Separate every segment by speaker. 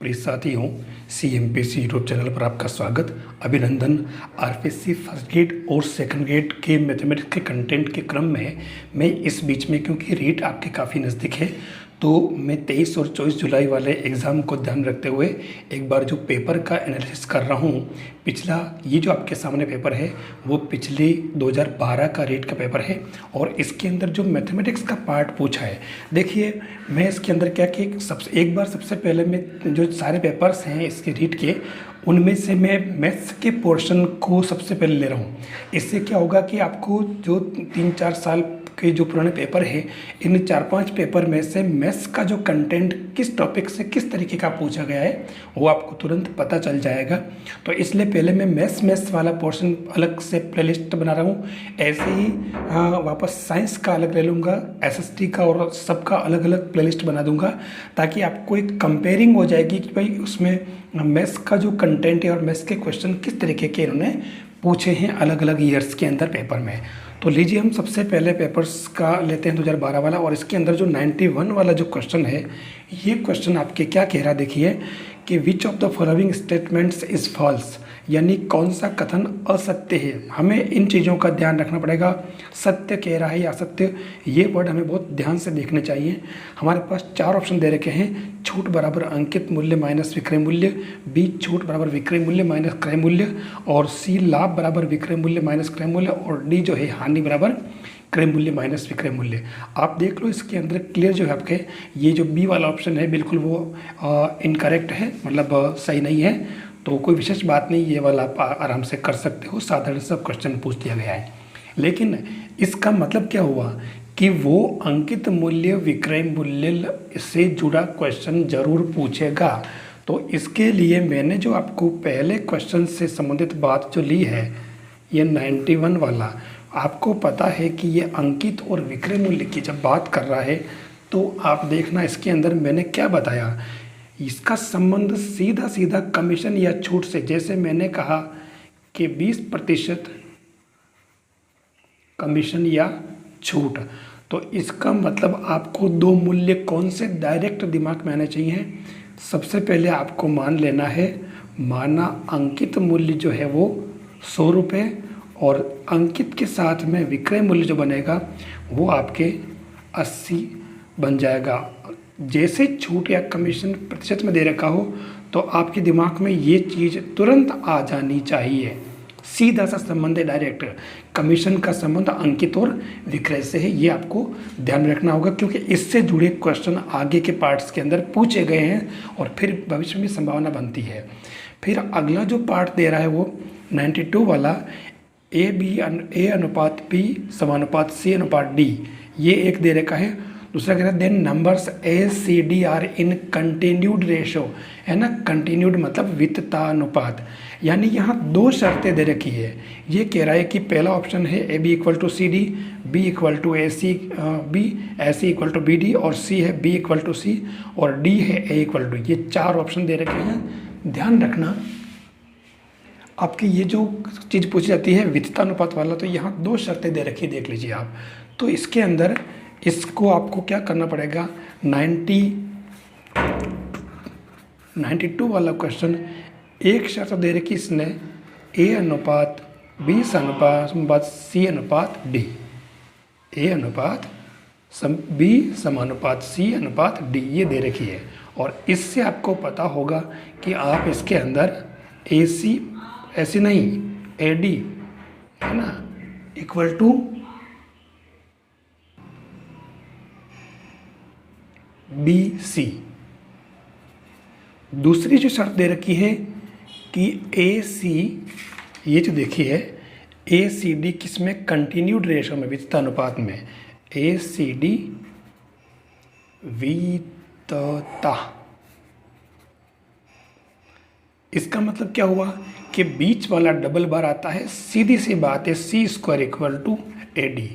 Speaker 1: प्रिय साथियों, CMPC YouTube channel पर आपका स्वागत, अभिनंदन। आरपीएससी फर्स्ट ग्रेड और सेकंड ग्रेड के मैथमेटिक्स के कंटेंट के क्रम में मैं इस बीच में, क्योंकि रीट आपके काफ़ी नज़दीक है, तो मैं 23 और 24 जुलाई वाले एग्ज़ाम को ध्यान रखते हुए एक बार जो पेपर का एनालिसिस कर रहा हूँ। पिछला ये जो आपके सामने पेपर है वो पिछले 2012 का रीट का पेपर है और इसके अंदर जो मैथमेटिक्स का पार्ट पूछा है, देखिए मैं इसके अंदर क्या कि सबसे पहले मैं जो सारे पेपर्स हैं इसके रीट के, उनमें से मैं मैथ्स के पोर्शन को सबसे पहले ले रहा हूँ। इससे क्या होगा कि आपको जो 3-4 साल के जो पुराने पेपर है, इन 4-5 पेपर में से मैथ्स का जो कंटेंट किस टॉपिक से किस तरीके का पूछा गया है वो आपको तुरंत पता चल जाएगा। तो इसलिए पहले मैं मैथ्स वाला पोर्शन अलग से प्लेलिस्ट बना रहा हूँ। ऐसे ही वापस साइंस का अलग ले लूँगा, SST का और सबका अलग अलग प्लेलिस्ट बना दूँगा, ताकि आपको एक कंपेयरिंग हो जाएगी कि भाई उसमें मैथ्स का जो कंटेंट है और मैथ्स के क्वेश्चन किस तरीके के इन्होंने पूछे हैं अलग अलग ईयर्स के अंदर पेपर में। तो लीजिए हम सबसे पहले पेपर्स का लेते हैं 2012 वाला, और इसके अंदर जो 91 वाला जो क्वेश्चन है, ये क्वेश्चन आपके क्या कह रहा है, देखिए कि which of the following statements is false, यानी कौन सा कथन असत्य है। हमें इन चीज़ों का ध्यान रखना पड़ेगा, सत्य कह रहा है या असत्य, ये वर्ड हमें बहुत ध्यान से देखने चाहिए। हमारे पास 4 ऑप्शन दे रखे हैं, छूट बराबर अंकित मूल्य माइनस विक्रय मूल्य, बी छूट बराबर विक्रय मूल्य माइनस क्रय मूल्य, और सी लाभ बराबर विक्रय मूल्य माइनस क्रय मूल्य, और डी जो है हानि बराबर क्रय मूल्य माइनस विक्रय मूल्य। आप देख लो इसके अंदर क्लियर जो है आपके, ये जो बी वाला ऑप्शन है बिल्कुल वो इनकरेक्ट है, मतलब सही नहीं है। तो कोई विशेष बात नहीं, ये वाला आप आराम से कर सकते हो, साधारण सा क्वेश्चन पूछ दिया गया है। लेकिन इसका मतलब क्या हुआ कि वो अंकित मूल्य विक्रय मूल्य से जुड़ा क्वेश्चन जरूर पूछेगा। तो इसके लिए मैंने जो आपको पहले क्वेश्चन से संबंधित बात जो ली है, ये 91 वाला, आपको पता है कि ये अंकित और विक्रय मूल्य की जब बात कर रहा है, तो आप देखना इसके अंदर मैंने क्या बताया, इसका संबंध सीधा सीधा कमीशन या छूट से। जैसे मैंने कहा कि 20% कमीशन या छूट, तो इसका मतलब आपको 2 मूल्य कौन से डायरेक्ट दिमाग में आने चाहिए। सबसे पहले आपको मान लेना है, माना अंकित मूल्य जो है वो 100 रुपये, और अंकित के साथ में विक्रय मूल्य जो बनेगा वो आपके 80 बन जाएगा। जैसे छूट या कमीशन प्रतिशत में दे रखा हो, तो आपके दिमाग में ये चीज़ तुरंत आ जानी चाहिए। सीधा सा संबंध है, डायरेक्ट। कमीशन का संबंध अंकित और विक्रय से है, ये आपको ध्यान रखना होगा, क्योंकि इससे जुड़े क्वेश्चन आगे के पार्ट्स के अंदर पूछे गए हैं और फिर भविष्य में संभावना बनती है। फिर अगला जो पार्ट दे रहा है वो 92 वाला, ए अनुपात बी समानुपात सी अनुपात डी, ये एक दे रखा है। दूसरा कह रहा है then numbers ACD are in continued ratio, है ना। कंटिन्यूड मतलब वित्तानुपात, यानी यहाँ 2 शर्तें दे रखी है। ये कह रहा है कि पहला ऑप्शन है AB = CD, B = AC = BD, और C है B = C, और D है A = ये 4 ऑप्शन दे रखे हैं। ध्यान रखना आपकी ये जो चीज़ पूछी जाती है वित्तानुपात वाला, तो यहाँ 2 शर्तें दे रखी, देख लीजिए आप। तो इसके अंदर इसको आपको क्या करना पड़ेगा, 92 वाला क्वेश्चन, एक शर्त दे रखी इसने A अनुपात B अनुपात C अनुपात D, A अनुपात B समानुपात C अनुपात D, ये दे रखी है। और इससे आपको पता होगा कि आप इसके अंदर ऐसी नहीं AD, है ना, इक्वल टू BC। दूसरी जो शर्त दे रखी है कि AC, ये जो देखी है ACD किस में, कंटिन्यूड रेशो में, वित्तानुपात में, ACD वित्तता। इसका मतलब क्या हुआ कि बीच वाला डबल बार आता है, सीधी सी बात है C² = AD।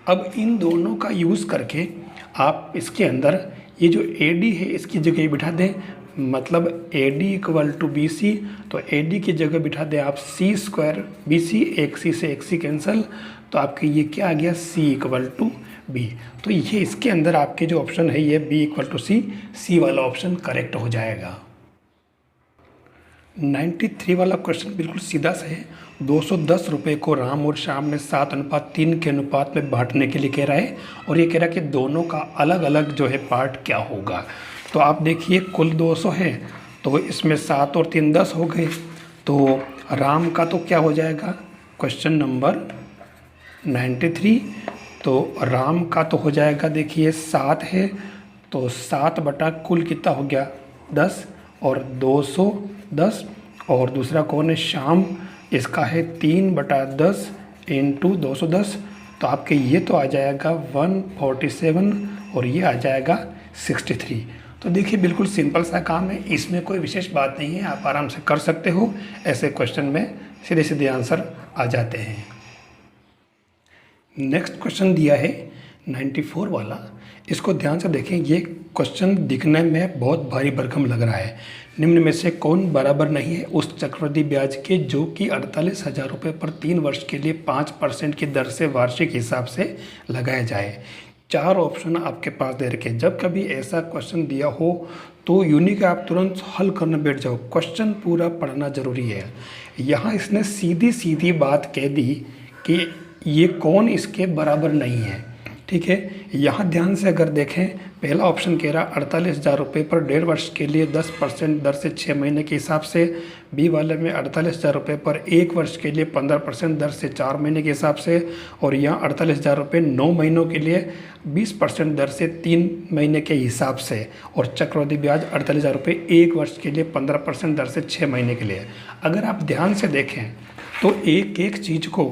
Speaker 1: अब इन दोनों का यूज़ करके आप इसके अंदर ये जो AD है इसकी जगह बिठा दें, मतलब AD = BC, तो AD की जगह बिठा दें आप C² BC, एक C से एक C कैंसिल, तो आपके ये क्या आ गया, C = B। तो ये इसके अंदर आपके जो ऑप्शन है ये B = C वाला ऑप्शन करेक्ट हो जाएगा। 93 वाला क्वेश्चन बिल्कुल सीधा सा है। 210 रुपये को राम और श्याम ने 7:3 के अनुपात में बांटने के लिए कह रहा है, और ये कह रहा है कि दोनों का अलग अलग जो है पार्ट क्या होगा। तो आप देखिए कुल 200 है, तो इसमें 7 और 3 10 हो गए। तो राम का तो क्या हो जाएगा, क्वेश्चन नंबर 93, तो राम का तो हो जाएगा, देखिए 7 है, तो 7 बटा कुल कितना हो गया 10, और 210, और दूसरा कौन है श्याम, इसका है 3/10 इंटू 210, तो आपके ये तो आ जाएगा 147 और ये आ जाएगा 63। तो देखिए बिल्कुल सिंपल सा काम है, इसमें कोई विशेष बात नहीं है, आप आराम से कर सकते हो। ऐसे क्वेश्चन में सीधे सीधे आंसर आ जाते हैं। नेक्स्ट क्वेश्चन दिया है 94 वाला, इसको ध्यान से देखें। ये क्वेश्चन दिखने में बहुत भारी भरकम लग रहा है। निम्न में से कौन बराबर नहीं है उस चक्रवृद्धि ब्याज के जो कि 48,000 रुपये पर 3 वर्ष के लिए 5% की दर से वार्षिक हिसाब से लगाया जाए। 4 ऑप्शन आपके पास दे रखे। जब कभी ऐसा क्वेश्चन दिया हो तो यूनिक आप तुरंत हल करने बैठ जाओ, क्वेश्चन पूरा पढ़ना जरूरी है। यहाँ इसने सीधी सीधी बात कह दी कि ये कौन इसके बराबर नहीं है, ठीक है। यहाँ ध्यान से अगर देखें, पहला ऑप्शन कह रहा 48,000 रुपये पर 1.5 वर्ष के लिए 10% दर से 6 महीने के हिसाब से। बी वाले में 48,000 रुपये पर 1 वर्ष के लिए 15% दर से 4 महीने के हिसाब से। और यहाँ 48,000 रुपये 9 महीनों के लिए 20% दर से 3 महीने के हिसाब से। और चक्रवृद्धि ब्याज 48,000 रुपये 1 वर्ष के लिए 15% दर से 6 महीने के लिए। अगर आप ध्यान से देखें तो एक एक चीज़ को,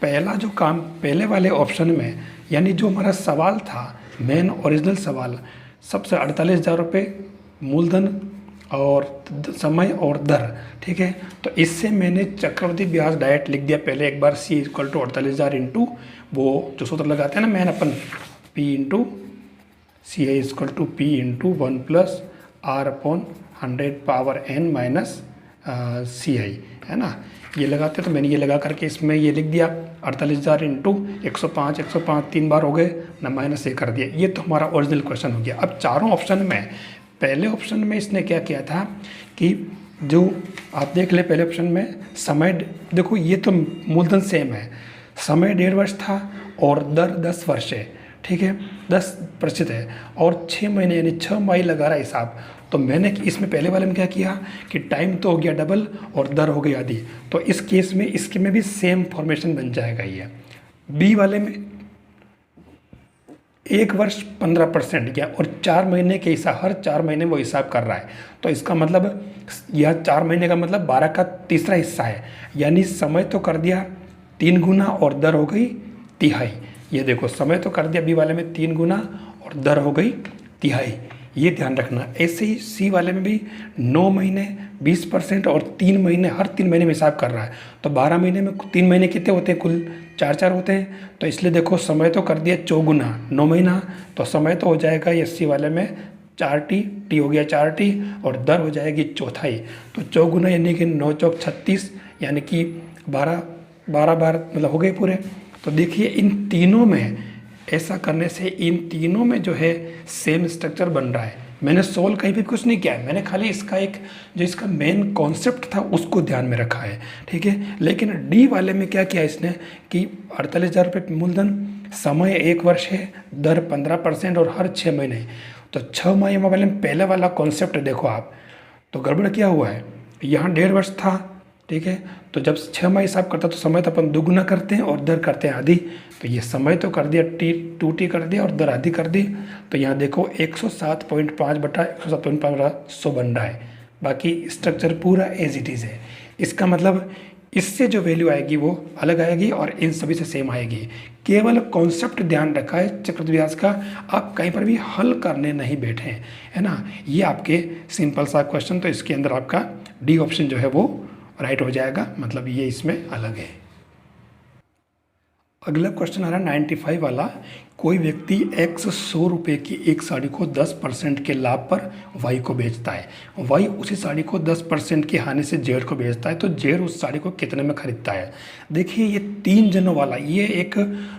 Speaker 1: पहला जो काम पहले वाले ऑप्शन में, यानी जो हमारा सवाल था मेन ओरिजिनल सवाल, सबसे 48,000 रुपये मूलधन और समय और दर, ठीक है। तो इससे मैंने चक्रवृद्धि ब्याज डायरेक्ट लिख दिया पहले एक बार, C = 48,000 इंटू वो जो सूत्र लगाते हैं ना मैन अपन, P into CI = P into 1 + R/100 CI, है ना, ये लगाते तो मैंने ये लगा करके इसमें ये लिख दिया 48,000 इंटू 105, 105 3 बार हो गए ना, -1 कर दिया। ये तो हमारा ओरिजिनल क्वेश्चन हो गया। अब चारों ऑप्शन में, पहले ऑप्शन में इसने क्या किया था कि जो आप देख ले, पहले ऑप्शन में समय, देखो ये तो मूलधन सेम है, समय 1.5 वर्ष था और दर 10 वर्ष है, ठीक है, 10% है, और 6 महीने यानी 6 माही लगा रहा हिसाब। तो मैंने इसमें पहले वाले में क्या किया कि टाइम तो हो गया डबल और दर हो गई आधी, तो इस केस में इसके में भी सेम फॉर्मेशन बन जाएगा ये। बी वाले में 1 वर्ष 15% किया और 4 महीने के हिसाब, हर 4 महीने वो हिसाब कर रहा है। तो इसका मतलब यह 4 महीने का मतलब 12 का तीसरा हिस्सा है, यानी समय तो कर दिया 3 गुना और दर हो गई तिहाई। ये देखो समय तो कर दिया बी वाले में 3 गुना और दर हो गई तिहाई, ये ध्यान रखना। ऐसे ही सी वाले में भी 9 महीने 20% और 3 महीने, हर 3 महीने में हिसाब कर रहा है। तो 12 महीने में 3 महीने कितने होते हैं, कुल 4 होते हैं। तो इसलिए देखो समय तो कर दिया 4 गुना 9 महीना, तो समय तो हो जाएगा ये सी वाले में 4t, टी हो गया 4t, और दर हो जाएगी चौथाई। तो 4 गुना यानी कि 9 चौक 36, यानी कि 12 बार मतलब हो गए पूरे। तो देखिए इन तीनों में ऐसा करने से इन तीनों में जो है सेम स्ट्रक्चर बन रहा है। मैंने सोल्व कहीं भी कुछ नहीं किया है, मैंने खाली इसका एक जो इसका मेन कॉन्सेप्ट था उसको ध्यान में रखा है, ठीक है। लेकिन डी वाले में क्या किया इसने कि 48,000 रुपये मूलधन, समय 1 वर्ष है, दर 15% और हर 6 महीने। तो 6 महीने वाले में पहले वाला कॉन्सेप्ट देखो आप, तो गड़बड़ क्या हुआ है, यहाँ 1.5 वर्ष था, ठीक है। तो जब 6 माह हिसाब करता तो समय तो अपन दुगुना करते हैं और दर करते हैं आधी। तो ये समय तो कर दिया 2t कर दिया और दर आधी कर दी। तो यहाँ देखो 107.5 बटा 107.5 बन रहा है। बाकी स्ट्रक्चर पूरा एज इट इज़ है। इसका मतलब इससे जो वैल्यू आएगी वो अलग आएगी और इन सभी से सेम आएगी। केवल कॉन्सेप्ट ध्यान रखा है चक्रवृद्धि ब्याज का, आप कहीं पर भी हल करने नहीं बैठे हैं, है ना। ये आपके सिंपल सा क्वेश्चन, तो इसके अंदर आपका डी ऑप्शन जो है वो राइट हो जाएगा, मतलब ये इसमें अलग है। अगला क्वेश्चन आ रहा है 95 वाला, कोई व्यक्ति x 100 रुपये की एक साड़ी को 10% के लाभ पर y को बेचता है। y उसी साड़ी को 10% की हानि से z को बेचता है, तो z उस साड़ी को कितने में खरीदता है। देखिए ये 3 जनों वाला, ये एक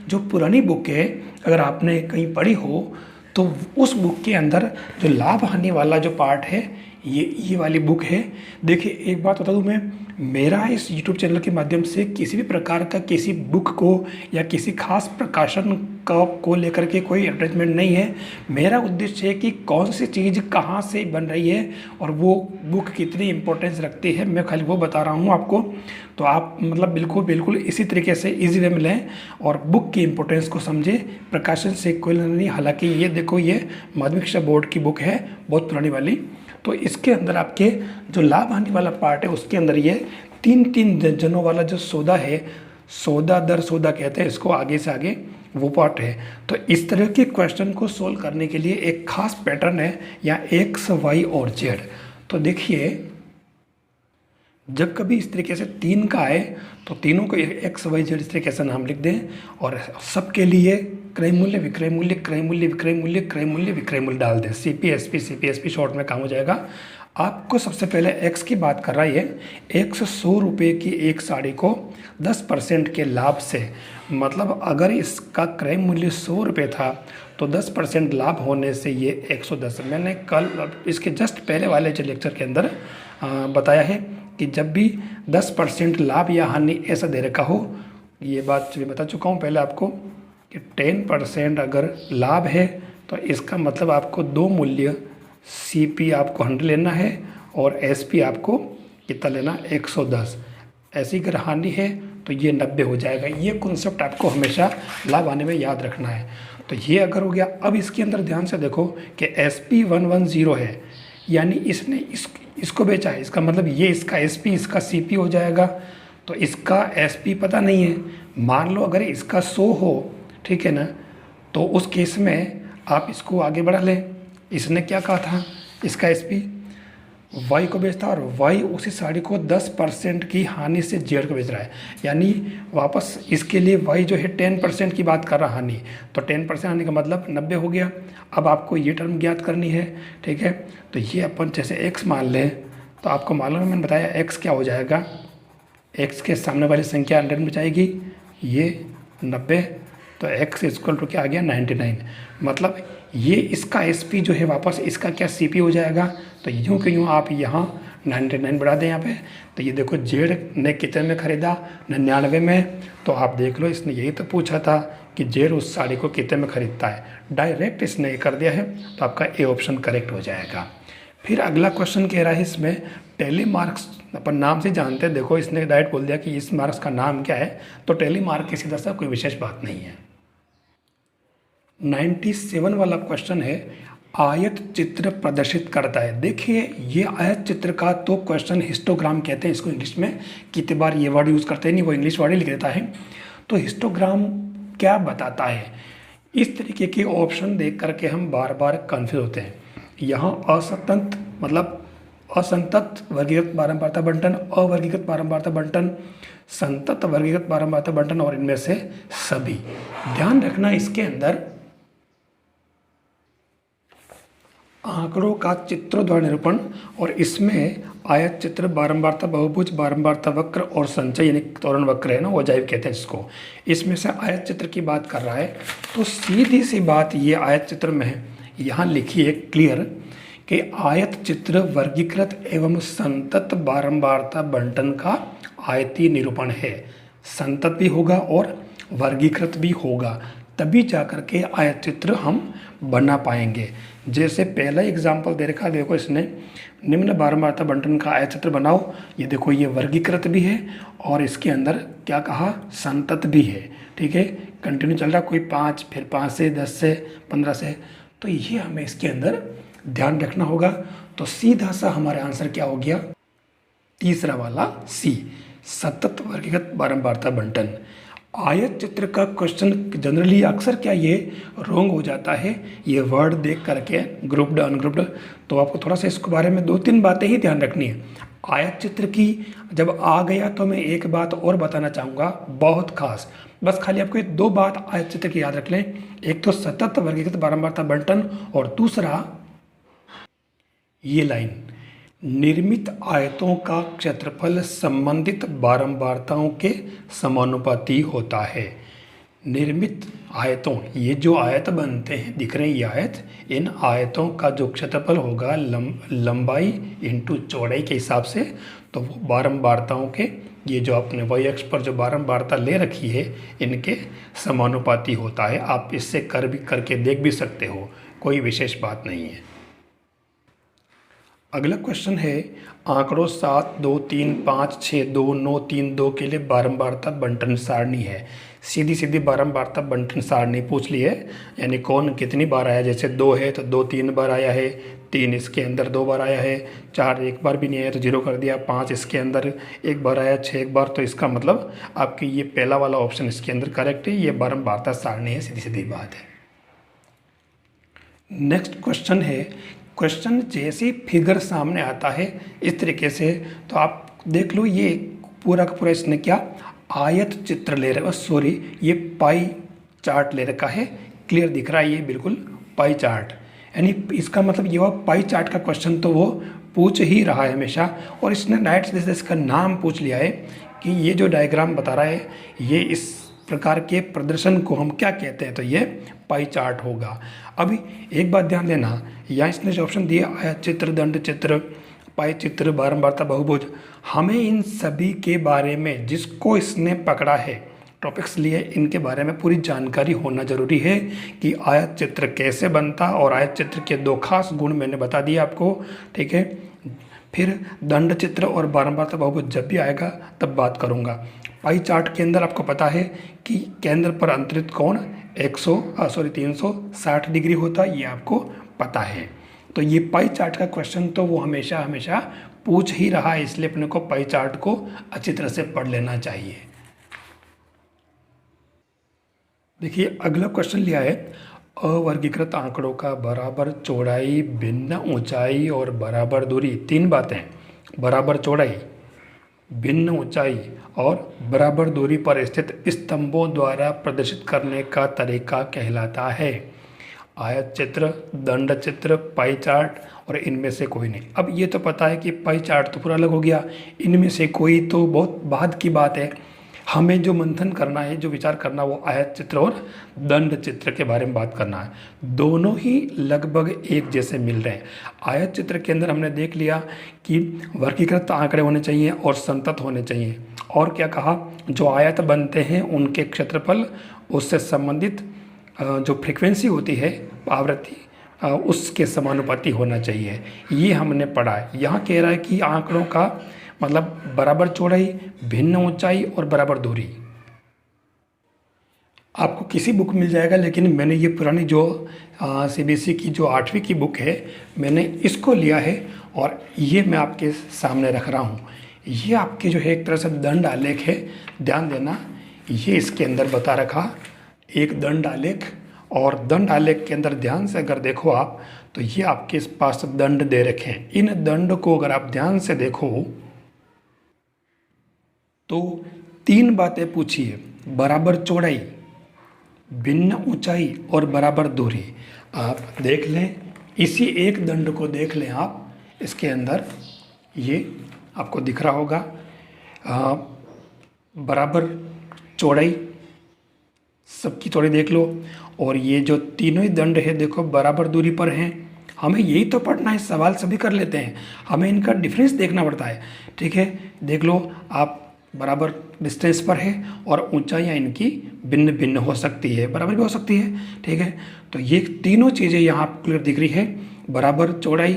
Speaker 1: जो पुरानी बुक है, अगर आपने कहीं पढ़ी हो तो उस बुक के अंदर जो लाभ हानि वाला जो पार्ट है ये वाली बुक है। देखिए एक बात बता दूं मैं, मेरा इस यूट्यूब चैनल के माध्यम से किसी भी प्रकार का किसी बुक को या किसी खास प्रकाशन का को लेकर के कोई एडवर्टाइजमेंट नहीं है। मेरा उद्देश्य है कि कौन सी चीज़ कहाँ से बन रही है और वो बुक कितनी इम्पोर्टेंस रखती है, मैं खाली वो बता रहा हूँ आपको। तो आप मतलब बिल्कुल इसी तरीके से इजी वे में लें और बुक की इम्पोर्टेंस को समझें। प्रकाशन से कोई नहीं, हालांकि ये देखो ये माध्यमिक शिक्षा बोर्ड की बुक है, बहुत पुरानी वाली। तो इसके अंदर आपके जो लाभ हानि वाला पार्ट है उसके अंदर ये तीन जनों वाला जो सौदा है, सौदा दर सौदा कहते हैं इसको, आगे से आगे वो पार्ट है। तो इस तरह के क्वेश्चन को सोल्व करने के लिए एक खास पैटर्न है या एक्स वाई और जेड। तो देखिए जब कभी इस तरीके से 3 का आए तो तीनों को एक्स वाई जेड इस तरीके से नाम लिख दें और सबके लिए क्रय मूल्य विक्रय मूल्य क्रय मूल्य विक्रय मूल्य क्रय मूल्य विक्रय मूल्य डाल दें। CPSP शॉर्ट में काम हो जाएगा। आपको सबसे पहले एक्स की बात कर रहा है ये। एक्स 100 रुपये की एक साड़ी को 10% के लाभ से, मतलब अगर इसका क्रय मूल्य 100 रुपये था तो 10% लाभ होने से ये 110। मैंने कल इसके जस्ट पहले वाले जो लेक्चर के अंदर बताया है कि जब भी 10% लाभ या हानि ऐसा दे रखा हो, ये बात मैं बता चुका हूँ पहले आपको कि 10% अगर लाभ है तो इसका मतलब आपको 2 मूल्य CP आपको 100 लेना है और SP आपको कितना लेना, 110। ऐसी अगर हानि है तो ये 90 हो जाएगा। ये कॉन्सेप्ट आपको हमेशा लाभ आने में याद रखना है। तो ये अगर हो गया, अब इसके अंदर ध्यान से देखो कि SP 110 है, यानी इसने इसको बेचा है, इसका मतलब ये इसका SP इसका CP हो जाएगा। तो इसका SP पता नहीं है, मान लो अगर इसका 100 हो, ठीक है ना, तो उस केस में आप इसको आगे बढ़ा लें। इसने क्या कहा था, इसका SP Y को बेचता और Y उसी साड़ी को 10% की हानि से जेड को बेच रहा है, यानी वापस इसके लिए Y जो है 10% की बात कर रहा हानि, तो 10% हानि का मतलब 90 हो गया। अब आपको ये टर्म ज्ञात करनी है, ठीक है। तो ये अपन जैसे x मान लें तो आपको मालूम है, मैंने बताया x क्या हो जाएगा, x के सामने वाली संख्या 100 में जाएगी, ये 90, तो x इक्वल टू क्या आ गया, 99। मतलब ये इसका SP जो है वापस इसका क्या CP हो जाएगा। तो यूँ कि यूँ आप यहाँ 99 बढ़ा दें यहाँ पे। तो ये देखो जेड ने कितने में ख़रीदा, 99 में। तो आप देख लो, इसने यही तो पूछा था कि जेड उस साड़ी को कितने में ख़रीदता है, डायरेक्ट इसने ये कर दिया है। तो आपका ए ऑप्शन करेक्ट हो जाएगा। फिर अगला क्वेश्चन कह रहा है इसमें टेली मार्क्स, अपन नाम से जानते हैं। देखो इसने डायरेक्ट बोल दिया कि इस मार्क्स का नाम क्या है, तो टेली मार्क की सीधा सा कोई विशेष बात नहीं है। 97 वाला क्वेश्चन है, आयत चित्र प्रदर्शित करता है। देखिए ये आयत चित्र का तो क्वेश्चन हिस्टोग्राम कहते हैं इसको इंग्लिश में, कितनी बार ये वर्ड यूज़ करते हैं, नहीं वो इंग्लिश वर्ड ही लिख देता है। तो हिस्टोग्राम क्या बताता है, इस तरीके के ऑप्शन देख करके हम बार बार कन्फ्यूज होते हैं। यहाँ असंतत मतलब असंतत वर्गीकृत बारंबारता बंटन, अवर्गीकृत बारंबारता बंटन, संतत वर्गीकृत बारंबारता बंटन और इनमें से सभी। ध्यान रखना इसके अंदर आंकड़ों का चित्रों द्वारा निरूपण, और इसमें आयत चित्र, बारंबारता बहुभुज, बारंबारता वक्र और संचय यानी त्वरण वक्र है ना, ओजाइव कहते हैं इसको। इसमें से आयत चित्र की बात कर रहा है। तो सीधी सी बात ये आयत चित्र में है, यहाँ लिखिए क्लियर कि आयत चित्र वर्गीकृत एवं संतत बारंबारता बंटन का आयतीय निरूपण है। संतत भी होगा और वर्गीकृत भी होगा, तभी जाकर के आयत चित्र हम बना पाएंगे। जैसे पहला एग्जाम्पल दे रखा, देखो इसने निम्न बारंबारता बंटन का आयत चित्र बनाओ। ये देखो ये वर्गीकृत भी है और इसके अंदर क्या कहा, संतत भी है, ठीक है। कंटिन्यू चल रहा, कोई 5, फिर 5 से 10 से 15 से। तो ये हमें इसके अंदर ध्यान रखना होगा। तो सीधा सा हमारा आंसर क्या हो गया, तीसरा वाला C, सतत वर्गीकृत बारंबारता बंटन। आयत चित्र का क्वेश्चन जनरली अक्सर क्या ये रॉन्ग हो जाता है, ये वर्ड देख करके ग्रुप्ड अनग्रुप्ड। तो आपको थोड़ा सा इसके बारे में 2-3 बातें ही ध्यान रखनी है। आयत चित्र की जब आ गया तो मैं एक बात और बताना चाहूँगा बहुत खास, बस खाली आपको ये 2 बात आयत चित्र की याद रख लें। एक तो सतत वर्गीकृत बारंबारता बंटन और दूसरा ये लाइन, निर्मित आयतों का क्षेत्रफल संबंधित बारंबारताओं के समानुपाती होता है। निर्मित आयतों, ये जो आयत बनते हैं दिख रहे हैं ये आयत, इन आयतों का जो क्षेत्रफल होगा लंबाई इंटू चौड़ाई के हिसाब से, तो वो बारंबारताओं के, ये जो आपने वाई अक्ष पर जो बारंबारता ले रखी है इनके समानुपाती होता है। आप इससे करके देख भी सकते हो, कोई विशेष बात नहीं है। अगला क्वेश्चन है आंकड़ों 7, 2, 3, 5, 6, 2, 9, 3, 2 के लिए बारंबारता बंटन सारणी है। सीधी सीधी बारंबारता बंटन सारणी पूछ ली है, यानी कौन कितनी बार आया। जैसे 2 है तो 2 3 बार आया है, 3 इसके अंदर 2 बार आया है, 4 एक बार भी नहीं आया तो 0 कर दिया, 5 इसके अंदर 1 बार आया, 6 एक बार। तो इसका मतलब आपकी ये पहला वाला ऑप्शन इसके अंदर करेक्ट है, ये बारंबारता सारणी है, सीधी सीधी बात है। नेक्स्ट क्वेश्चन है, क्वेश्चन जैसे फिगर सामने आता है इस तरीके से, तो आप देख लो ये पूरा का पूरा इसने क्या आयत चित्र ले रहा है, सॉरी ये पाई चार्ट ले रखा है। क्लियर दिख रहा है ये बिल्कुल पाई चार्ट, यानी इसका मतलब ये हुआ पाई चार्ट का क्वेश्चन तो वो पूछ ही रहा है हमेशा। और इसने डायरेक्ट जैसे इसका नाम पूछ लिया है कि ये जो डायग्राम बता रहा है ये इस प्रकार के प्रदर्शन को हम क्या कहते हैं, तो ये पाई चार्ट होगा। अभी एक बात ध्यान देना, यहाँ इसने जो ऑप्शन दिया आयत चित्र, दंड चित्र, पाई चित्र, बारंबारता, बहुभुज, हमें इन सभी के बारे में जिसको इसने पकड़ा है टॉपिक्स लिए इनके बारे में पूरी जानकारी होना जरूरी है कि आयत चित्र कैसे बनता, और आयत चित्र के 2 खास गुण मैंने बता दिए आपको, ठीक है। फिर दंड चित्र और बारंबारता बहुभुज जब भी आएगा तब बात करूँगा। पाई चार्ट के अंदर आपको पता है कि केंद्र पर अंतरित कोण 360 डिग्री होता है, ये आपको पता है। तो ये पाई चार्ट का क्वेश्चन तो वो हमेशा हमेशा पूछ ही रहा है, इसलिए अपने को पाई चार्ट को अच्छी तरह से पढ़ लेना चाहिए। देखिए अगला क्वेश्चन लिया है, अवर्गीकृत आंकड़ों का बराबर चौड़ाई, भिन्न ऊंचाई और बराबर दूरी, 3 बातें, बराबर चौड़ाई, भिन्न ऊंचाई और बराबर दूरी पर स्थित स्तंभों द्वारा प्रदर्शित करने का तरीका कहलाता है। आयत चित्र, दंड चित्र, पाई चार्ट और इनमें से कोई नहीं। अब ये तो पता है कि पाई चार्ट तो पूरा अलग हो गया, इनमें से कोई तो बहुत बाद की बात है। हमें जो मंथन करना है, जो विचार करना, वो आयत चित्र और दंड चित्र के बारे में बात करना है। दोनों ही लगभग एक जैसे मिल रहे हैं। आयत चित्र के अंदर हमने देख लिया कि वर्गीकृत आंकड़े होने चाहिए और संतत होने चाहिए, और क्या कहा, जो आयत बनते हैं उनके क्षेत्रफल उससे संबंधित जो फ्रीक्वेंसी होती है, आवृत्ति, उसके समानुपाती होना चाहिए। ये हमने पढ़ा है। यहाँ कह रहा है कि आंकड़ों का मतलब बराबर चौड़ाई, भिन्न ऊंचाई और बराबर दूरी। आपको किसी बुक मिल जाएगा, लेकिन मैंने ये पुरानी जो सीबीएसई की जो 8वीं की बुक है, मैंने इसको लिया है और ये मैं आपके सामने रख रहा हूँ। ये आपके जो है एक तरह से दंड आलेख है, ध्यान देना। ये इसके अंदर बता रखा एक दंड आलेख, और दंड आलेख के अंदर ध्यान से अगर देखो आप, तो ये आपके पास दंड दे रखे हैं। इन दंड को अगर आप ध्यान से देखो तो 3 बातें पूछी है, बराबर चौड़ाई, भिन्न ऊंचाई और बराबर दूरी। आप देख लें, इसी एक दंड को देख लें आप, इसके अंदर ये आपको दिख रहा होगा बराबर चौड़ाई, सबकी चौड़ाई देख लो, और ये जो तीनों ही दंड है देखो बराबर दूरी पर हैं। हमें यही तो पढ़ना है, सवाल सभी कर लेते हैं, हमें इनका डिफरेंस देखना पड़ता है, ठीक है। देख लो आप, बराबर डिस्टेंस पर है और ऊंचाइयाँ इनकी भिन्न भिन्न हो सकती है, बराबर भी हो सकती है, ठीक है। तो ये तीनों चीज़ें यहाँ क्लियर दिख रही है, बराबर चौड़ाई,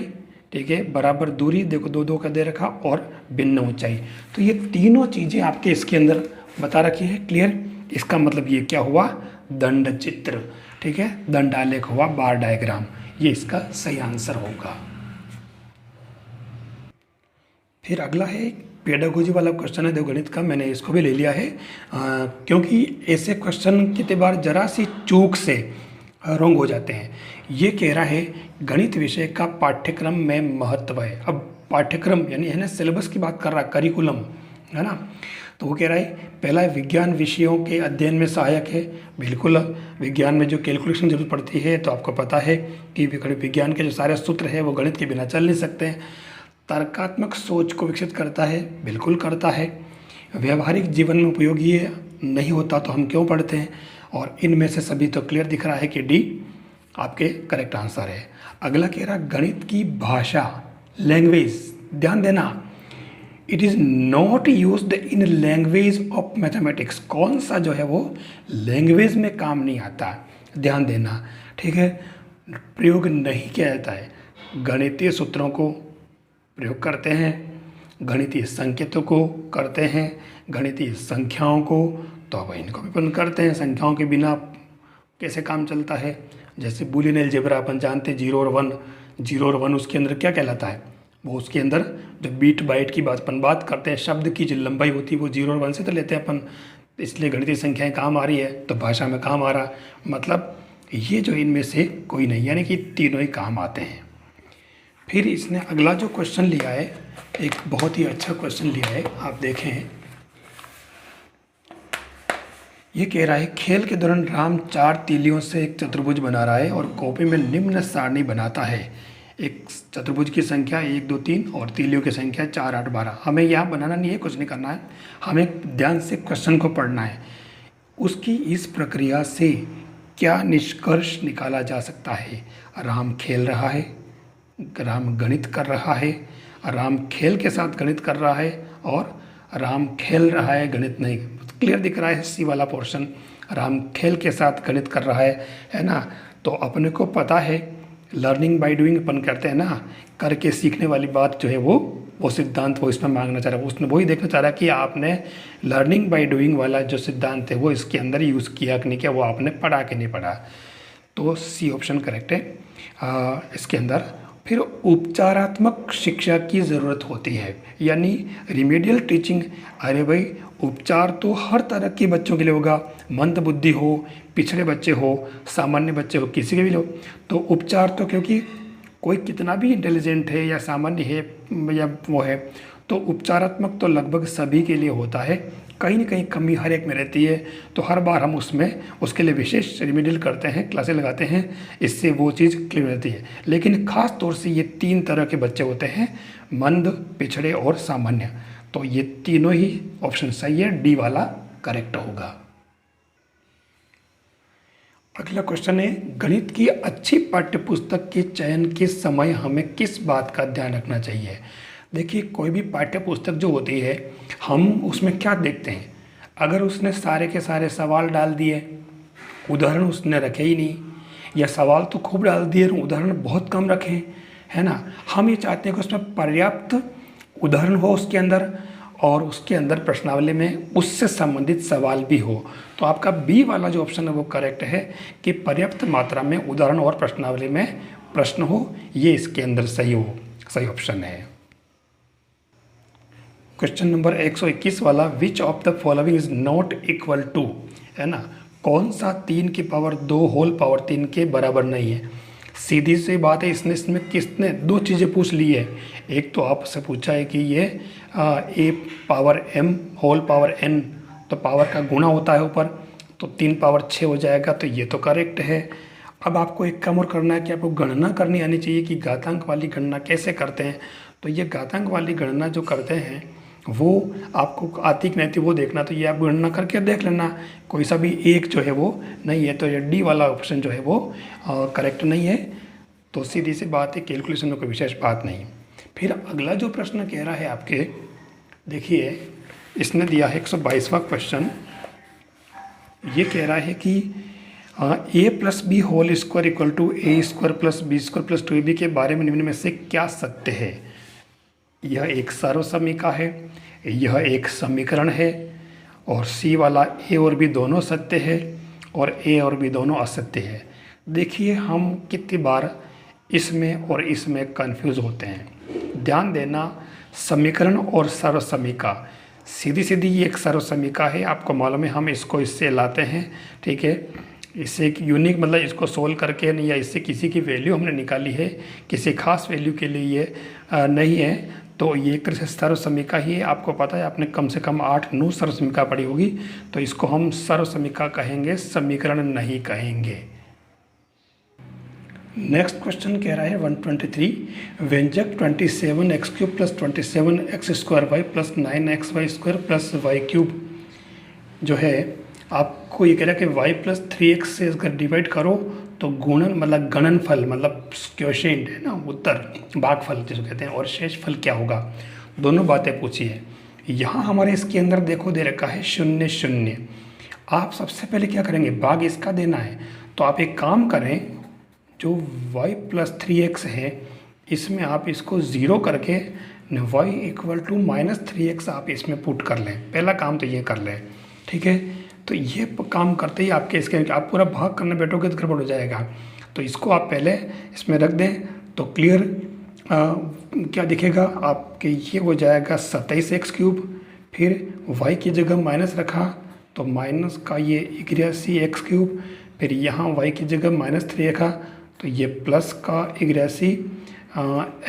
Speaker 1: ठीक है, बराबर दूरी देखो 2 का दे रखा, और भिन्न ऊंचाई। तो ये तीनों चीज़ें आपके इसके अंदर बता रखी है, क्लियर। इसका मतलब ये क्या हुआ, दंड चित्र, ठीक है, दंड आलेख हुआ, बार डायग्राम, ये इसका सही आंसर होगा। फिर अगला है पेडागोजी वाला क्वेश्चन है, देखो गणित का, मैंने इसको भी ले लिया है क्योंकि ऐसे क्वेश्चन कितने बार जरा सी चूक से रॉन्ग हो जाते हैं। ये कह रहा है गणित विषय का पाठ्यक्रम में महत्व है। अब पाठ्यक्रम यानी है ना, सिलेबस की बात कर रहा है, करिकुलम है ना। तो वो कह रहा है पहला विज्ञान विषयों के अध्ययन में सहायक है। बिल्कुल, विज्ञान में जो कैलकुलेशन जरूरत पड़ती है, तो आपको पता है कि विज्ञान के जो सारे सूत्र हैं वो गणित के बिना चल नहीं सकते हैं। तर्कात्मक सोच को विकसित करता है, बिल्कुल करता है। व्यवहारिक जीवन में उपयोगी नहीं होता तो हम क्यों पढ़ते हैं। और इनमें से सभी तो क्लियर दिख रहा है कि डी आपके करेक्ट आंसर है। अगला कह रहा गणित की भाषा, लैंग्वेज, ध्यान देना, it is not used in language of mathematics. कौन सा जो है वो लैंग्वेज में काम नहीं आता, ध्यान देना, ठीक है। प्रयोग नहीं किया जाता है, गणितीय सूत्रों को प्रयोग करते हैं, गणितीय संकेतों को करते हैं, गणितीय संख्याओं को, तो अब इनको भी अपन करते हैं। संख्याओं के बिना कैसे काम चलता है, जैसे बूलियन अलजेब्रा अपन जानते हैं, 0 और 1 उसके अंदर क्या कहलाता है, वो उसके अंदर जो बीट बाइट की बात करते हैं, शब्द की जो लंबाई होती है वो 0 और 1 से तो लेते हैं अपन, इसलिए गणितीय संख्याएं काम आ रही है तो भाषा में काम आ रहा, मतलब ये जो इनमें से कोई नहीं, यानी कि तीनों ही काम आते हैं। फिर इसने अगला जो क्वेश्चन लिया है, एक बहुत ही अच्छा क्वेश्चन लिया है, आप देखें, ये कह रहा है खेल के दौरान राम 4 तीलियों से एक चतुर्भुज बना रहा है और कॉपी में निम्न सारणी बनाता है। एक चतुर्भुज की संख्या 1 2 3 और तीलियों की संख्या 4 8 12। हमें यहाँ बनाना नहीं है, कुछ नहीं करना है, हमें ध्यान से क्वेश्चन को पढ़ना है। उसकी इस प्रक्रिया से क्या निष्कर्ष निकाला जा सकता है? राम खेल रहा है, राम गणित कर रहा है, राम खेल के साथ गणित कर रहा है, और राम खेल रहा है गणित नहीं। क्लियर दिख रहा है सी वाला पोर्शन, राम खेल के साथ गणित कर रहा है ना। तो अपने को पता है लर्निंग बाय डूइंग अपन करते हैं ना, करके सीखने वाली बात जो है वो सिद्धांत वो इसमें मांगना चाह रहा है, उसने वही देखना चाह रहा है कि आपने लर्निंग बाय डूइंग वाला जो सिद्धांत है वो इसके अंदर यूज़ किया कि नहीं किया, वो आपने पढ़ा कि नहीं पढ़ा। तो सी ऑप्शन करेक्ट है इसके अंदर। फिर उपचारात्मक शिक्षा की ज़रूरत होती है, यानी रिमेडियल टीचिंग। अरे भाई उपचार तो हर तरह के बच्चों के लिए होगा, मंद बुद्धि हो, पिछड़े बच्चे हो, सामान्य बच्चे हो, किसी के भी हो। तो उपचार तो क्योंकि कोई कितना भी इंटेलिजेंट है या सामान्य है या वो है, तो उपचारात्मक तो लगभग सभी के लिए होता है। कहीं ना कहीं कमी हर एक में रहती है, तो हर बार हम उसके लिए विशेष रिमेडियल करते हैं, क्लासें लगाते हैं, इससे वो चीज़ क्लियर रहती है। लेकिन ख़ास तौर से ये 3 तरह के बच्चे होते हैं, मंद, पिछड़े और सामान्य। तो ये तीनों ही ऑप्शन सही है, डी वाला करेक्ट होगा। अगला क्वेश्चन है गणित की अच्छी पाठ्यपुस्तक के चयन के समय हमें किस बात का ध्यान रखना चाहिए? देखिए कोई भी पाठ्य पुस्तक जो होती है, हम उसमें क्या देखते हैं, अगर उसने सारे के सारे सवाल डाल दिए, उदाहरण उसने रखे ही नहीं, या सवाल तो खूब डाल दिए उदाहरण बहुत कम रखे, है ना। हम ये चाहते हैं कि उसमें पर्याप्त उदाहरण हो उसके अंदर, और उसके अंदर प्रश्नावली में उससे संबंधित सवाल भी हो। तो आपका बी वाला जो ऑप्शन है वो करेक्ट है कि पर्याप्त मात्रा में उदाहरण और प्रश्नावली में प्रश्न हो, ये इसके अंदर सही ऑप्शन है। क्वेश्चन नंबर 121 वाला, which of the following is not equal to, है ना, कौन सा 3 की पावर 2 होल पावर 3 के बराबर नहीं है? सीधी सी बात है, इसमें किसने 2 चीज़ें पूछ ली है। एक तो आपसे पूछा है कि ये A power m whole power n, तो पावर का गुणा होता है ऊपर, तो 3 पावर 6 हो जाएगा, तो ये तो करेक्ट है। अब आपको एक काम और करना है कि आपको गणना करनी आनी चाहिए कि घातांक वाली गणना कैसे करते हैं। तो ये घातांक वाली गणना जो करते हैं वो आपको आती कि नहीं आती वो देखना, तो ये आप गणना करके देख लेना, कोई सा भी एक जो है वो नहीं है, तो ये डी वाला ऑप्शन जो है वो करेक्ट नहीं है। तो सीधी सी बात है, कैलकुलेशन में कोई विशेष बात नहीं। फिर अगला जो प्रश्न कह रहा है आपके, देखिए इसने दिया है 122वां क्वेश्चन, ये कह रहा है कि a plus B whole square equal to A square plus B square plus 2ab के बारे में निम्न में से क्या सत्य है? यह एक सर्वसमीका है, यह एक समीकरण है, और सी वाला ए और बी दोनों सत्य है और ए और बी दोनों असत्य है। देखिए हम कितनी बार इसमें और इसमें कंफ्यूज होते हैं। ध्यान देना, समीकरण और सर्वसमीका, सीधी सीधी ये एक सर्वसमीका है, आपको मालूम है, हम इसको इससे लाते हैं, ठीक है, इससे एक यूनिक मतलब इसको सोल्व करके नहीं, या इससे किसी की वैल्यू हमने निकाली है, किसी खास वैल्यू के लिए ये नहीं है, तो ये एक तरह से सर्वसमीका ही है। आपको पता है, आपने कम से कम 8-9 सर्वसमीका पढ़ी होगी, तो इसको हम सर्वसमीका कहेंगे, समीकरण नहीं कहेंगे। नेक्स्ट क्वेश्चन कह रहा है 123, व्यंजक 27x³ plus 27x² y plus 9xy² plus y³ जो है आपको ये कह रहा है कि y प्लस 3x से अगर डिवाइड करो तो गुणन मतलब गणनफल मतलब क्वोशिएंट है ना, उत्तर भागफल जिसको कहते हैं, और शेषफल क्या होगा, दोनों बातें पूछी है। यहाँ हमारे इसके अंदर देखो दे रखा है 0 0। आप सबसे पहले क्या करेंगे, भाग इसका देना है, तो आप एक काम करें, जो y प्लस 3x है इसमें आप इसको ज़ीरो करके y इक्वल टू -3x आप इसमें पुट कर लें। पहला काम तो ये कर लें, ठीक है। तो ये काम करते ही आपके इसके आप पूरा भाग करने बैठोगे तो गड़बड़ हो जाएगा। तो इसको आप पहले इसमें रख दें तो क्लियर क्या दिखेगा आपके, ये हो जाएगा 27x³। फिर y की जगह माइनस रखा तो माइनस का ये 81x³। फिर यहाँ y की जगह -3 रखा तो ये प्लस का 81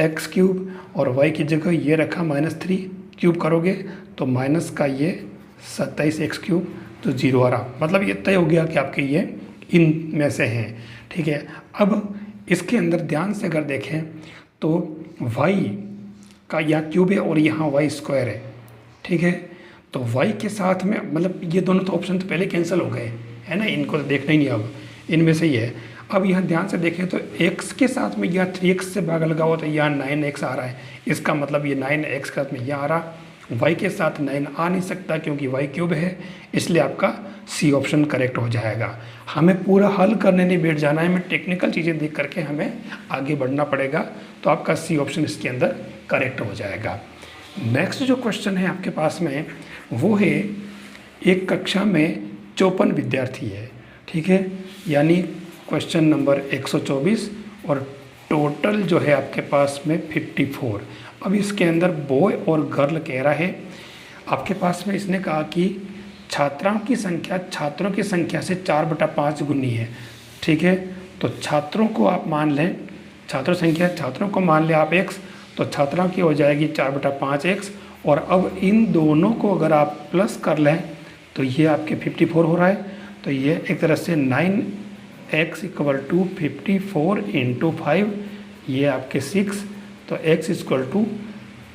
Speaker 1: x³ और y की जगह ये रखा -3 करोगे तो माइनस का ये 27x³ तो 0 आ रहा। मतलब ये तय हो गया कि आपके ये इन में से हैं, ठीक है। अब इसके अंदर ध्यान से अगर देखें तो y का यहाँ क्यूब है और यहाँ y² है, ठीक है। तो y के साथ में मतलब ये दोनों तो ऑप्शन तो पहले कैंसिल हो गए है ना, इनको तो देखना ही नहीं, अब इनमें से ही है। अब यहाँ ध्यान से देखें तो x के साथ में यहाँ 3x से भाग लगा हुआ तो यहाँ 9x आ रहा है, इसका मतलब ये 9x के साथ में यहाँ आ रहा। y के साथ 9 आ नहीं सकता क्योंकि y³ है, इसलिए आपका सी ऑप्शन करेक्ट हो जाएगा। हमें पूरा हल करने नहीं बैठ जाना है, हमें टेक्निकल चीज़ें देख करके हमें आगे बढ़ना पड़ेगा, तो आपका सी ऑप्शन इसके अंदर करेक्ट हो जाएगा। नेक्स्ट जो क्वेश्चन है आपके पास में वो है, एक कक्षा में 54 विद्यार्थी है, ठीक है, यानी क्वेश्चन नंबर 124 और टोटल जो है आपके पास में 54। अब इसके अंदर बॉय और गर्ल कह रहा है आपके पास में, इसने कहा कि छात्रों की संख्या से 4/5 गुनी है, ठीक है। तो छात्रों को आप मान लें, छात्रों को मान लें आप x, तो छात्रों की हो जाएगी 4/5x। और अब इन दोनों को अगर आप प्लस कर लें तो ये आपके 54 हो रहा है। तो ये एक तरह से 9x इक्वल टू 54 × 5, ये आपके 6, तो x इक्वल टू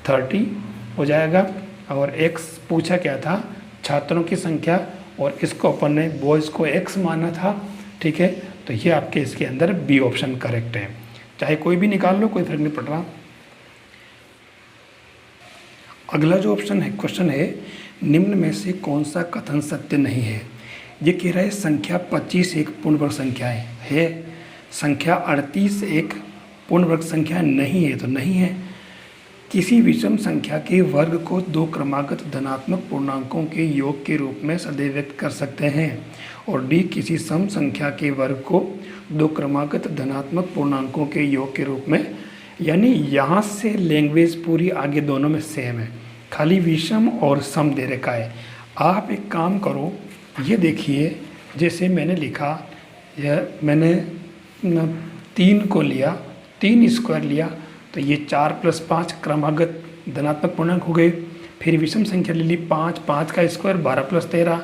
Speaker 1: 30 हो जाएगा। और x पूछा क्या था, छात्रों की संख्या, और इसको अपन ने बॉयज़ को x माना था, ठीक है। तो ये आपके इसके अंदर बी ऑप्शन करेक्ट है, चाहे कोई भी निकाल लो, कोई फर्क नहीं पड़ रहा। अगला जो ऑप्शन है क्वेश्चन है, निम्न में से कौन सा कथन सत्य नहीं है। ये कह रहा है संख्या 25 एक पूर्ण वर्ग संख्या है, संख्या 38 एक पूर्ण वर्ग संख्या नहीं है, तो नहीं है। किसी विषम संख्या के वर्ग को 2 क्रमागत धनात्मक पूर्णांकों के योग के रूप में सदैव व्यक्त कर सकते हैं। और डी, किसी सम संख्या के वर्ग को 2 क्रमागत धनात्मक पूर्णांकों के योग के रूप में, यानी यहाँ से लैंग्वेज पूरी आगे दोनों में सेम है, खाली विषम और सम दे रखा है। आप एक काम करो, ये देखिए जैसे मैंने लिखा, यह मैंने 3 को लिया, 3 स्क्वायर लिया, तो ये 4 + 5 क्रमागत धनात्मक पूर्णांक हो गए। फिर विषम संख्या ले ली 5, 5 का स्क्वायर 12 + 13,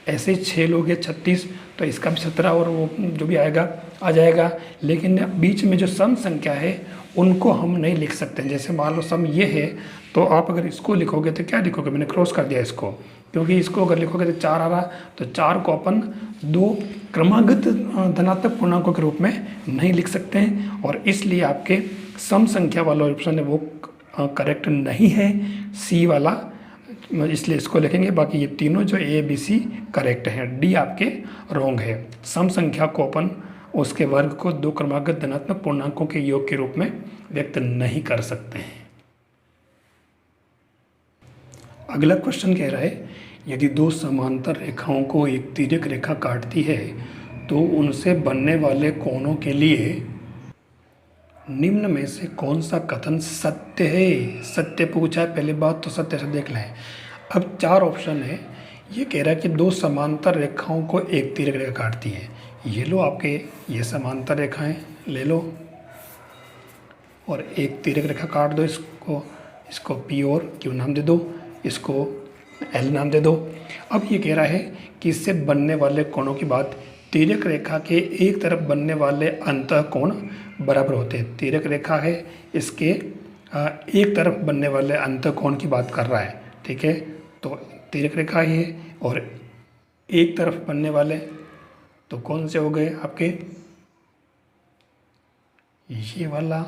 Speaker 1: ऐसे 6 लोग हैं 36, तो इसका भी 17 और वो जो भी आएगा आ जाएगा। लेकिन बीच में जो सम संख्या है उनको हम नहीं लिख सकते। जैसे मान लो सम ये है, तो आप अगर इसको लिखोगे तो क्या लिखोगे, मैंने क्रॉस कर दिया इसको, क्योंकि इसको अगर लिखोगे तो 4 आ रहा, तो 4 को अपन 2 क्रमागत धनात्मक पूर्णांकों के रूप में नहीं लिख सकते हैं, और इसलिए आपके सम संख्या वाला ऑप्शन है वो करेक्ट नहीं है, सी वाला, इसलिए इसको लिखेंगे। बाकी ये तीनों जो ए बी सी करेक्ट हैं, डी आपके रॉन्ग है। सम संख्या को अपन उसके वर्ग को 2 क्रमागत धनात्मक पूर्णांकों के योग के रूप में व्यक्त नहीं कर सकते हैं। अगला क्वेश्चन कह रहा है, यदि 2 समांतर रेखाओं को एक तिर्यक रेखा काटती है तो उनसे बनने वाले कोणों के लिए निम्न में से कौन सा कथन सत्य है। सत्य पूछा है, पहली बात तो सत्य से देख लें। अब 4 ऑप्शन है, ये कह रहा है कि 2 समांतर रेखाओं को एक तिर्यक रेखा काटती है। ये लो आपके, ये समांतर रेखाएं ले लो और एक तिर्यक रेखा काट दो, इसको पी और क्यू नाम दे दो, इसको एल नाम दे दो। अब ये कह रहा है कि इससे बनने वाले कोणों की बात, तिर्यक रेखा के एक तरफ बनने वाले अंतः कोण बराबर होते हैं। तिर्यक रेखा है, इसके एक तरफ बनने वाले अंतः कोण की बात कर रहा है, ठीक है। तो तिर्यक रेखा ही है और एक तरफ बनने वाले तो कौन से हो गए आपके, ये वाला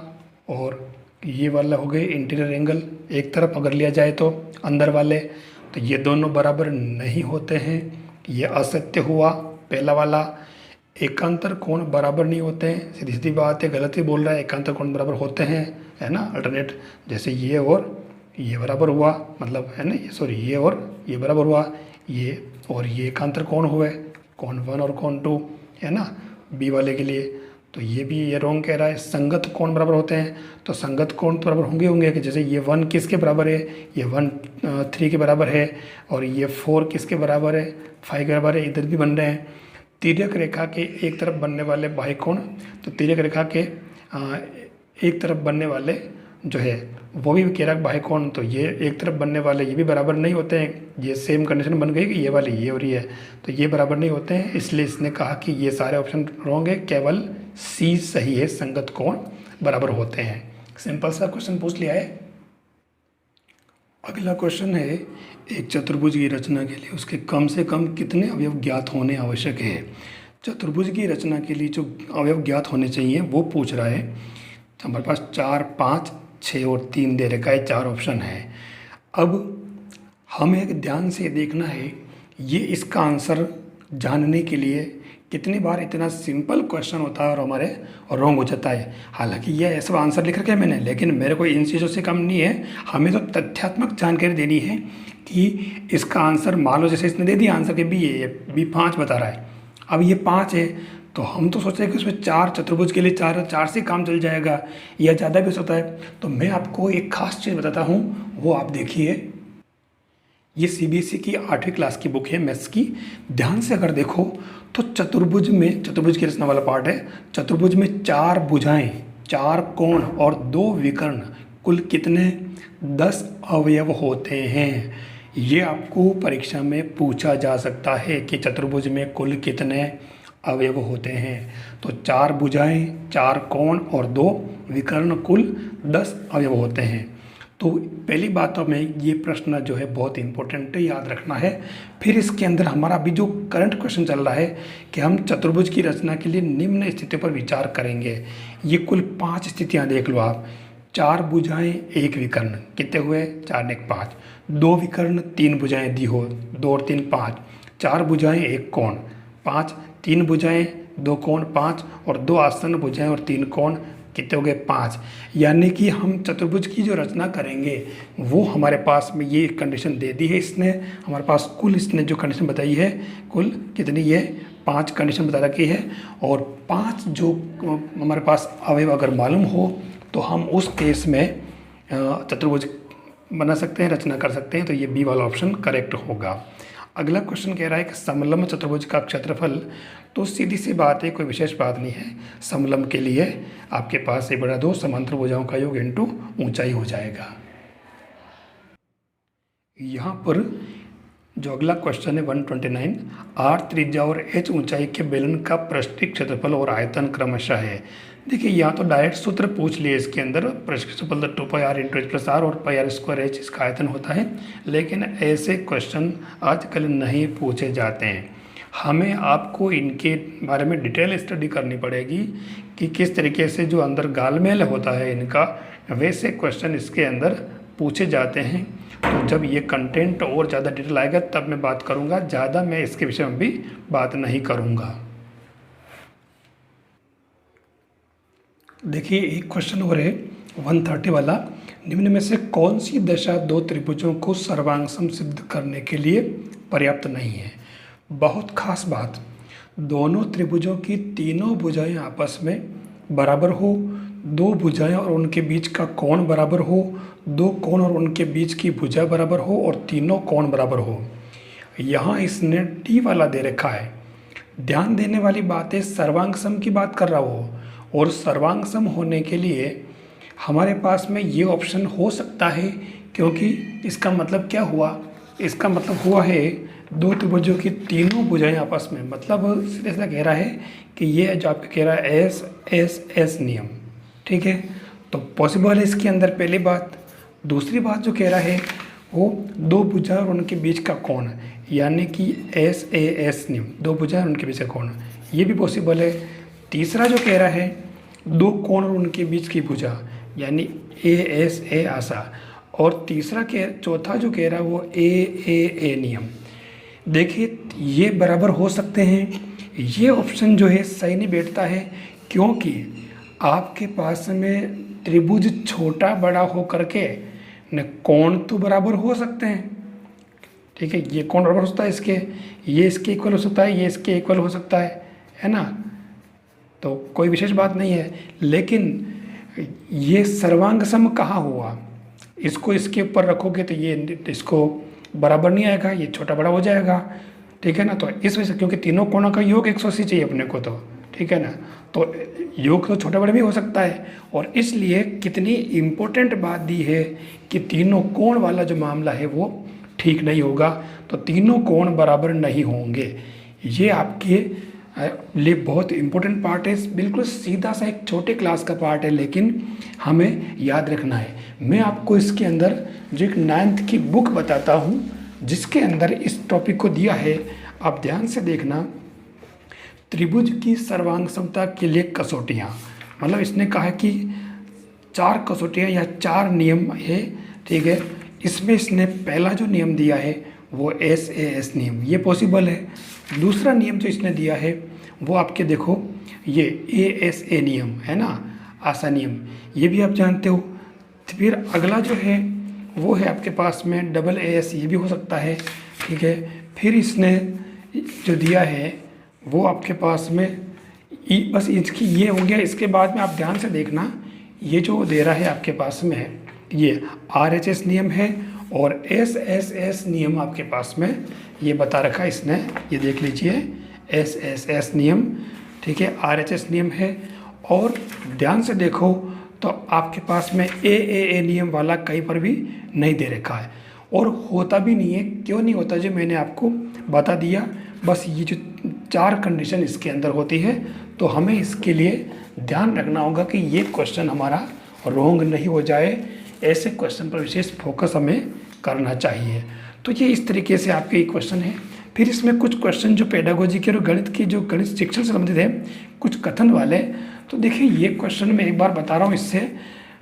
Speaker 1: और ये वाला हो गए इंटीरियर एंगल। एक तरफ अगर लिया जाए तो अंदर वाले, तो ये दोनों बराबर नहीं होते हैं, ये असत्य हुआ पहला वाला। एकांतर कोण बराबर नहीं होते हैं, सीधी सीधी बात है, गलत ही बोल रहा है, एकांतर कोण बराबर होते हैं, है ना, अल्टरनेट। जैसे ये और ये बराबर हुआ, मतलब है ना, सॉरी ये और ये बराबर हुआ, ये और ये एकांतर कोण हुए, कोण 1 और कोण 2, है ना, बी वाले के लिए। तो ये भी ये रॉन्ग कह रहा है। संगत कोण बराबर होते हैं, तो संगत कोण तो बराबर होंगे कि जैसे ये 1 किसके बराबर है, ये 1 3 के बराबर है, और ये 4 किसके बराबर है, 5 के बराबर है, इधर भी बन रहे हैं। तिर्यक रेखा के एक तरफ बनने वाले बाह्य कोण, तो तिर्यक रेखा के एक तरफ बनने वाले जो है वो भी कह रहा है बाह्य कोण, तो ये एक तरफ बनने वाले ये भी बराबर नहीं होते हैं। ये सेम कंडीशन बन गई कि ये वाले ये और ये, तो ये बराबर नहीं होते हैं, इसलिए इसने कहा कि ये सारे ऑप्शन रॉन्ग है, केवल सी सही है, संगत कोण बराबर होते हैं। सिंपल सा क्वेश्चन पूछ लिया है। अगला क्वेश्चन है, एक चतुर्भुज की रचना के लिए उसके कम से कम कितने अवयव ज्ञात होने आवश्यक है। चतुर्भुज की रचना के लिए जो अवयव ज्ञात होने चाहिए वो पूछ रहा है। हमारे पास 4, 5, 6 और 3 दे रखा है, 4 ऑप्शन है। अब हमें एक ध्यान से देखना है, ये इसका आंसर जानने के लिए कितनी बार इतना सिंपल क्वेश्चन होता है और हमारे रॉन्ग हो जाता है। हालांकि ये ऐसा आंसर लिख रखा है मैंने, लेकिन मेरे को इन चीज़ों से कम नहीं है, हमें तो तथ्यात्मक जानकारी देनी है कि इसका आंसर, मान लो जैसे इसने दे दिया आंसर के बी है, बी 5 बता रहा है, अब ये 5 है, तो हम तो सोच रहे हैं कि उसमें 4 चतुर्भुज के लिए 4 से काम चल जाएगा, या ज़्यादा भी हो सकता है। तो मैं आपको एक खास चीज़ बताता हूँ, वो आप देखिए। ये सीबीएसई की 8वीं क्लास की बुक है मैथ्स की। ध्यान से अगर देखो तो चतुर्भुज में, चतुर्भुज की रचना वाला पार्ट है, चतुर्भुज में 4 भुजाएं, 4 कोण और 2 विकर्ण, कुल कितने 10 अवयव होते हैं। ये आपको परीक्षा में पूछा जा सकता है कि चतुर्भुज में कुल कितने अवयव होते हैं। तो 4 भुजाएं, 4 कोण और 2 विकर्ण, कुल 10 अवयव होते हैं। तो पहली बात तो हमें ये प्रश्न जो है बहुत इंपॉर्टेंट है, याद रखना है। फिर इसके अंदर हमारा अभी जो करंट क्वेश्चन चल रहा है कि हम चतुर्भुज की रचना के लिए निम्न स्थितियों पर विचार करेंगे। ये कुल 5 स्थितियां देख लो आप। 4 भुजाएं 1 विकर्ण, कितने हुए 4 ने 5, 2 विकर्ण 3 भुजाएं दी हो, 2 और 3 5, 4 भुजाएं 1 कोण 5, 3 भुजाएं 2 कोण 5, और 2 आसन्न भुजाएं और 3 कोण, कितने हो गए 5। यानी कि हम चतुर्भुज की जो रचना करेंगे वो हमारे पास में ये कंडीशन दे दी है इसने, हमारे पास कुल इसने जो कंडीशन बताई है, कुल कितनी है 5 कंडीशन बता रखी है। और 5 जो हमारे पास अवयव अगर मालूम हो तो हम उस केस में चतुर्भुज बना सकते हैं, रचना कर सकते हैं। तो ये बी वाला ऑप्शन करेक्ट होगा। अगला क्वेश्चन कह रहा है कि समलंब चतुर्भुज का क्षेत्रफल, तो सीधी सी बात है, कोई विशेष बात नहीं है। समलंब के लिए आपके पास ये बड़ा 2 समांतर भुजाओं का योग इंटू ऊंचाई हो जाएगा। यहाँ पर जो अगला क्वेश्चन है 129, आर त्रिज्या और एच ऊंचाई के बेलन का पृष्ठीय क्षेत्रफल और आयतन क्रमशः है। देखिए यहाँ तो डायरेक्ट सूत्र पूछ लिए इसके अंदर, पृष्ठीय क्षेत्रफल 2πr into H plus are और πr² एच इसका आयतन होता है। लेकिन ऐसे क्वेश्चन आजकल नहीं पूछे जाते हैं, हमें आपको इनके बारे में डिटेल स्टडी करनी पड़ेगी कि किस तरीके से जो अंदर गालमेल होता है इनका, वैसे क्वेश्चन इसके अंदर पूछे जाते हैं। तो जब ये कंटेंट और ज़्यादा डिटेल आएगा तब मैं बात करूँगा, ज़्यादा मैं इसके विषय में भी बात नहीं करूँगा। देखिए एक क्वेश्चन और है 130 वाला, निम्न में से कौन सी दशा 2 त्रिभुजों को सर्वांगसम सिद्ध करने के लिए पर्याप्त नहीं है। बहुत खास बात, दोनों त्रिभुजों की तीनों भुजाएं आपस में बराबर हो, 2 भुजाएं और उनके बीच का कोण बराबर हो, 2 कोण और उनके बीच की भुजा बराबर हो, और तीनों कोण बराबर हो। यहाँ इसने डी वाला दे रखा है। ध्यान देने वाली बात है, सर्वांगसम की बात कर रहा हो, और सर्वांगसम होने के लिए हमारे पास में ये ऑप्शन हो सकता है, क्योंकि इसका मतलब क्या हुआ, इसका मतलब हुआ है 2 त्रिभुजों की तीनों भुजाएं आपस में, मतलब सीधे सीधा कह रहा है कि ये जो आपका कह रहा है एस एस एस नियम, ठीक है, तो पॉसिबल है इसके अंदर, पहली बात। दूसरी बात जो कह रहा है वो 2 भुजा और उनके बीच का कोण, यानी कि SAS नियम, दो भुजा और उनके बीच का कोण, ये भी पॉसिबल है। तीसरा जो कह रहा है दो कोण और उनके बीच की भुजा, यानी ASA आशा। और चौथा जो कह रहा है वो AAA नियम। देखिए ये बराबर हो सकते हैं, ये ऑप्शन जो है सही नहीं बैठता है, क्योंकि आपके पास में त्रिभुज छोटा बड़ा हो करके न कोण तो बराबर हो सकते हैं, ठीक है, ये कोण बराबर हो सकता है इसके, ये इसके इक्वल हो सकता है, ये इसके इक्वल हो सकता है ना, तो कोई विशेष बात नहीं है। लेकिन ये सर्वांग सम कहाँ हुआ, इसको इसके ऊपर रखोगे तो ये इसको बराबर नहीं आएगा, ये छोटा बड़ा हो जाएगा, ठीक है ना। तो इस वजह से, क्योंकि तीनों कोणों का योग 180 चाहिए अपने को, तो ठीक है ना, तो योग तो छोटा बड़ा भी हो सकता है। और इसलिए कितनी इम्पोर्टेंट बात दी है कि तीनों कोण वाला जो मामला है वो ठीक नहीं होगा, तो तीनों कोण बराबर नहीं होंगे। ये आपके लिए बहुत इम्पोर्टेंट पार्ट है, बिल्कुल सीधा सा एक छोटे क्लास का पार्ट है, लेकिन हमें याद रखना है। मैं आपको इसके अंदर जो एक 9th की बुक बताता हूँ जिसके अंदर इस टॉपिक को दिया है, आप ध्यान से देखना। त्रिभुज की सर्वांग समता के लिए कसौटियाँ, मतलब इसने कहा है कि 4 कसौटियाँ या 4 नियम है, ठीक है। इसमें इसने पहला जो नियम दिया है वो SAS नियम, ये पॉसिबल है। दूसरा नियम जो इसने दिया है वो आपके देखो ये ASA नियम है ना, आशा नियम, ये भी आप जानते हो। फिर अगला जो है वो है आपके पास में AAS, ये भी हो सकता है, ठीक है। फिर इसने जो दिया है वो आपके पास में बस इसकी ये हो गया। इसके बाद में आप ध्यान से देखना, ये जो दे रहा है आपके पास में है ये RHS नियम है और SSS नियम आपके पास में ये बता रखा है इसने, ये देख लीजिए SSS नियम, ठीक है, RHS नियम है। और ध्यान से देखो तो आपके पास में AAA नियम वाला कहीं पर भी नहीं दे रखा है, और होता भी नहीं है। क्यों नहीं होता, जो मैंने आपको बता दिया। बस ये जो 4 कंडीशन इसके अंदर होती है, तो हमें इसके लिए ध्यान रखना होगा कि ये क्वेश्चन हमारा रॉन्ग नहीं हो जाए, ऐसे क्वेश्चन पर विशेष फोकस हमें करना चाहिए। तो ये इस तरीके से आपके क्वेश्चन है। फिर इसमें कुछ क्वेश्चन जो पेडागोजी के और गणित की, जो गणित शिक्षण से संबंधित है, कुछ कथन वाले। तो देखिए ये क्वेश्चन मैं एक बार बता रहा हूँ, इससे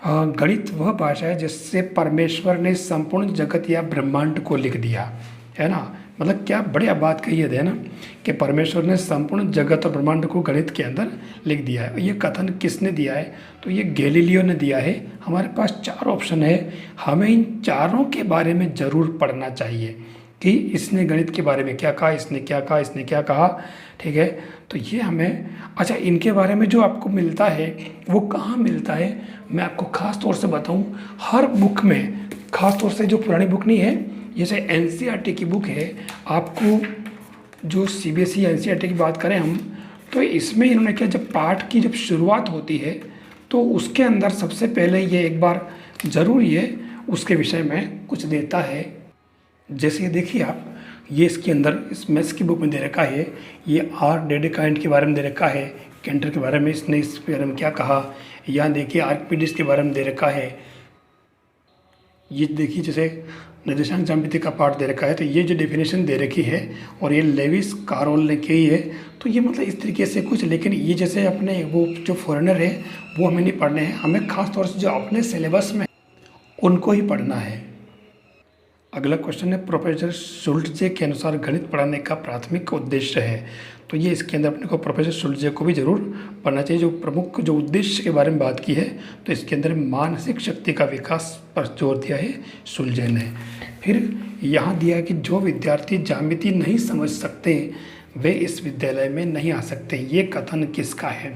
Speaker 1: गणित वह भाषा है जिससे परमेश्वर ने संपूर्ण जगत या ब्रह्मांड को लिख दिया, है ना। मतलब क्या बढ़िया बात कही है ना, कि परमेश्वर ने संपूर्ण जगत और ब्रह्मांड को गणित के अंदर लिख दिया है। ये कथन किसने दिया है, तो ये गैलीलियो ने दिया है। हमारे पास 4 ऑप्शन है, हमें इन चारों के बारे में ज़रूर पढ़ना चाहिए कि इसने गणित के बारे में क्या कहा, इसने क्या कहा, इसने क्या कहा, ठीक है। तो ये हमें, अच्छा, इनके बारे में जो आपको मिलता है वो कहाँ मिलता है, मैं आपको ख़ास तौर से बताऊँ, हर बुक में, ख़ास तौर से जो पुरानी बुक नहीं है, जैसे NCERT की बुक है, आपको जो CBSE NCERT की बात करें हम, तो इसमें इन्होंने क्या, जब पाठ की जब शुरुआत होती है तो उसके अंदर सबसे पहले ये एक बार ज़रूर ये उसके विषय में कुछ देता है। जैसे देखिए आप, ये इसके अंदर इस मैथ्स की बुक में दे रखा है, ये R डेडेकाइंड के बारे में दे रखा है, कैंटर के बारे में इसने इस बारे में क्या कहा। यहाँ देखिए आर्किमिडीज के बारे में दे रखा है। ये देखिए जैसे निर्देशांक ज्यामिति का पार्ट दे रखा है, तो ये जो डेफिनेशन दे रखी है और ये लेविस कारोल ने की है। तो ये मतलब इस तरीके से कुछ, लेकिन ये जैसे अपने वो जो फॉरेनर है वो हमें नहीं पढ़ने हैं, हमें खास तौर से जो अपने सिलेबस में उनको ही पढ़ना है। अगला क्वेश्चन है, प्रोफेसर शुल्टजे के अनुसार गणित पढ़ाने का प्राथमिक उद्देश्य है। तो ये इसके अंदर अपने को प्रोफेसर शुल्टजे को भी जरूर पढ़ना चाहिए। जो प्रमुख जो उद्देश्य के बारे में बात की है, तो इसके अंदर मानसिक शक्ति का विकास पर जोर दिया है शुल्टजे ने। फिर यहाँ दिया है कि जो विद्यार्थी ज्यामिति नहीं समझ सकते वे इस विद्यालय में नहीं आ सकते। ये कथन किसका है।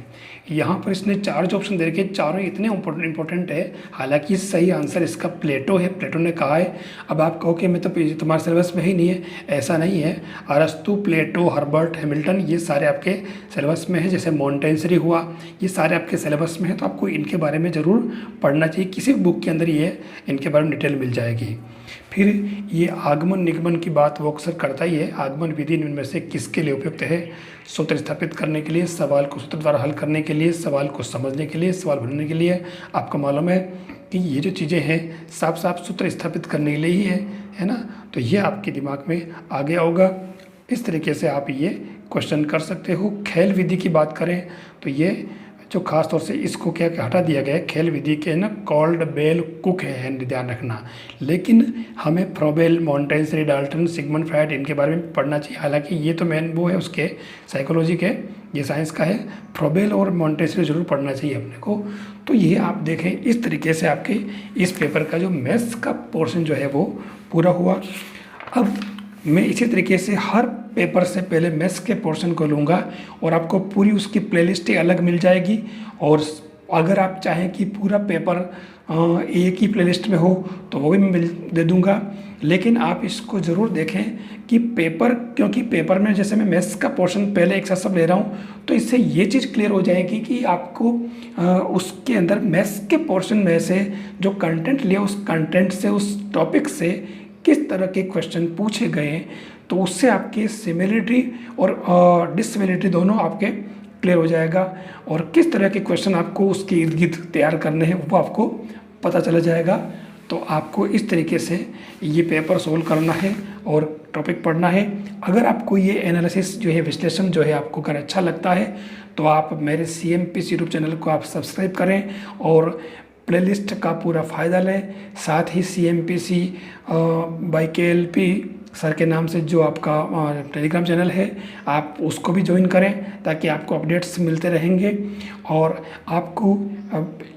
Speaker 1: यहाँ पर इसने 4 जो ऑप्शन दे रखे, चारों इतने इम्पोर्टेंट है। हालांकि सही आंसर इसका प्लेटो है, प्लेटो ने कहा है। अब आप कहो कि मैं तो तुम्हारे सिलेबस में ही नहीं है, ऐसा नहीं है। अरस्तु, प्लेटो, हर्बर्ट, हैमिल्टन, ये सारे आपके सिलेबस में है। जैसे मॉन्टेंसरी हुआ, ये सारे आपके सिलेबस में है, तो आपको इनके बारे में ज़रूर पढ़ना चाहिए। किसी बुक के अंदर ये इनके बारे में डिटेल मिल जाएगी। फिर ये आगमन निगमन की बात वो अक्सर करता ही है। आगमन विधि इनमें से किसके लिए उपयुक्त है, सूत्र स्थापित करने के लिए, सवाल को सूत्र द्वारा हल करने के लिए, सवाल को समझने के लिए, सवाल भरने के लिए। आपको मालूम है कि ये जो चीज़ें हैं साफ साफ सूत्र स्थापित करने के लिए ही है ना। तो ये आपके दिमाग में आ गया होगा। इस तरीके से आप ये क्वेश्चन कर सकते हो। खेल विधि की बात करें तो ये जो खास तौर से इसको क्या हटा दिया गया है, खेल विधि के ना कॉल्ड बेल कुक है, ध्यान रखना। लेकिन हमें Froebel, Montessori, Dalton, Sigmund Freud इनके बारे में पढ़ना चाहिए। हालांकि ये तो मेन वो है उसके साइकोलॉजी के, ये साइंस का है। फ्रोबेल और मॉन्टेसरी ज़रूर पढ़ना चाहिए अपने को। तो ये आप देखें, इस तरीके से आपके इस पेपर का जो मैथ्स का पोर्शन जो है वो पूरा हुआ। अब मैं इसी तरीके से हर पेपर से पहले मैथ्स के पोर्शन को लूँगा और आपको पूरी उसकी प्लेलिस्ट अलग मिल जाएगी। और अगर आप चाहें कि पूरा पेपर एक ही प्लेलिस्ट में हो तो वो भी मैं दे दूँगा। लेकिन आप इसको ज़रूर देखें कि पेपर, क्योंकि पेपर में जैसे मैं मैथ्स का पोर्शन पहले एक साथ सब ले रहा हूँ, तो इससे ये चीज़ क्लियर हो जाएगी कि आपको उसके अंदर मैथ्स के पोर्शन में से जो कंटेंट लिया, उस कंटेंट से, उस टॉपिक से किस तरह के क्वेश्चन पूछे गए, तो उससे आपकी सिमिलरिटी और डिससिमिलरिटी दोनों आपके क्लियर हो जाएगा। और किस तरह के क्वेश्चन आपको उसके इर्द गिर्द तैयार करने हैं वो आपको पता चला जाएगा। तो आपको इस तरीके से ये पेपर सोल्व करना है और टॉपिक पढ़ना है। अगर आपको ये एनालिसिस जो है, विश्लेषण जो है, आपको अगर अच्छा लगता है तो आप मेरे CMPC यूट्यूब चैनल को आप सब्सक्राइब करें और प्लेलिस्ट का पूरा फ़ायदा लें। साथ ही CMPC बाय KLP सर के नाम से जो आपका टेलीग्राम चैनल है, आप उसको भी ज्वाइन करें ताकि आपको अपडेट्स मिलते रहेंगे। और आपको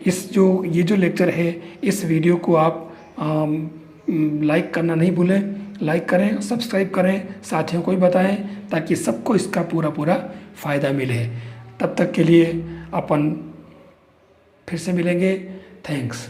Speaker 1: ये जो लेक्चर है, इस वीडियो को आप लाइक करना नहीं भूलें। लाइक करें, सब्सक्राइब करें, साथियों को भी बताएं ताकि सबको इसका पूरा फ़ायदा मिले। तब तक के लिए अपन फिर से मिलेंगे। थैंक्स।